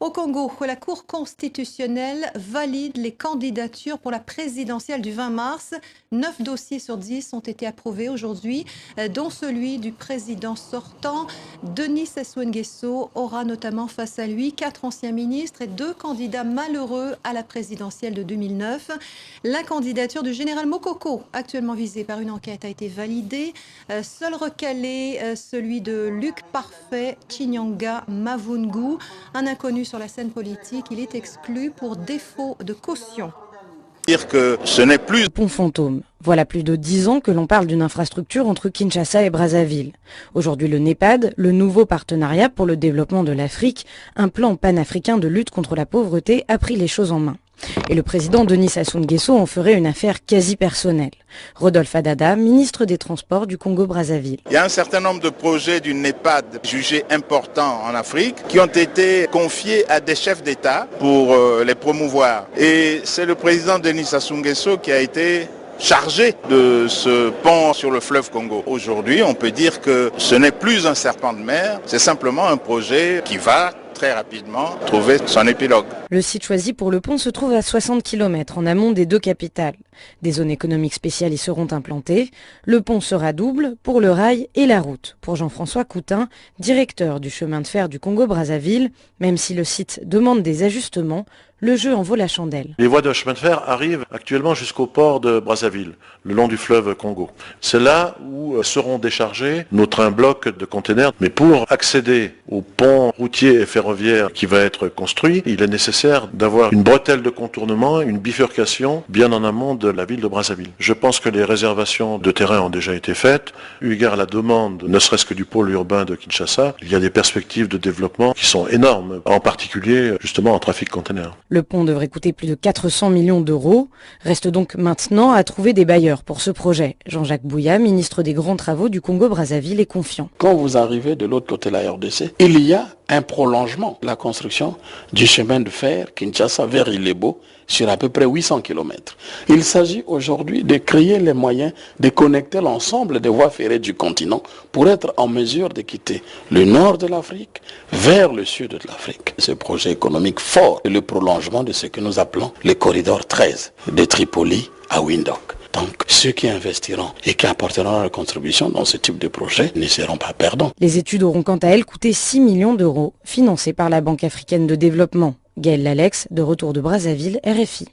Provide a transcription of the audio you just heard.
Au Congo, la Cour constitutionnelle valide les candidatures pour la présidentielle du 20 mars. 9 dossiers sur 10 ont été approuvés aujourd'hui, dont celui du président sortant. Denis Sassou Nguesso aura notamment face à lui 4 anciens ministres et 2 candidats malheureux à la présidentielle de 2009. La candidature du général Mokoko, actuellement visée par une enquête, a été validée. Seul recalé, celui de Luc Parfait Chinyanga Mavungu, un inconnu sur la scène politique. Il est exclu pour défaut de caution. Dire que ce n'est plus le pont fantôme. Voilà plus de 10 ans que l'on parle d'une infrastructure entre Kinshasa et Brazzaville. Aujourd'hui, le NEPAD, le nouveau partenariat pour le développement de l'Afrique, un plan panafricain de lutte contre la pauvreté, a pris les choses en main. Et le président Denis Sassou Nguesso en ferait une affaire quasi personnelle. Rodolphe Adada, ministre des Transports du Congo-Brazzaville. Il y a un certain nombre de projets du NEPAD jugés importants en Afrique qui ont été confiés à des chefs d'État pour les promouvoir. Et c'est le président Denis Sassou Nguesso qui a été chargé de ce pont sur le fleuve Congo. Aujourd'hui, on peut dire que ce n'est plus un serpent de mer, c'est simplement un projet qui va très rapidement trouver son épilogue. Le site choisi pour le pont se trouve à 60 km en amont des 2 capitales. Des zones économiques spéciales y seront implantées. Le pont sera double pour le rail et la route. Pour Jean-François Coutin, directeur du chemin de fer du Congo-Brazzaville, même si le site demande des ajustements, le jeu en vaut la chandelle. Les voies de chemin de fer arrivent actuellement jusqu'au port de Brazzaville, le long du fleuve Congo. C'est là où seront déchargés nos trains blocs de containers. Mais pour accéder au pont routier et ferroviaire qui va être construit, il est nécessaire d'avoir une bretelle de contournement, une bifurcation bien en amont de la ville de Brazzaville. Je pense que les réservations de terrain ont déjà été faites. Eu égard à la demande, ne serait-ce que du pôle urbain de Kinshasa, il y a des perspectives de développement qui sont énormes, en particulier justement en trafic container. Le pont devrait coûter plus de 400 millions d'euros. Reste donc maintenant à trouver des bailleurs pour ce projet. Jean-Jacques Bouya, ministre des Grands Travaux du Congo-Brazzaville, est confiant. Quand vous arrivez de l'autre côté de la RDC, il y a un prolongement, la construction du chemin de fer Kinshasa vers Ilebo sur à peu près 800 km. Il s'agit aujourd'hui de créer les moyens de connecter l'ensemble des voies ferrées du continent pour être en mesure de quitter le nord de l'Afrique vers le sud de l'Afrique. Ce projet économique fort est le prolongement de ce que nous appelons le corridor 13 de Tripoli à Windhoek. Donc, ceux qui investiront et qui apporteront leur contribution dans ce type de projet ne seront pas perdants. Les études auront quant à elles coûté 6 millions d'euros, financées par la Banque africaine de développement. Gaël Lalex, de retour de Brazzaville, RFI.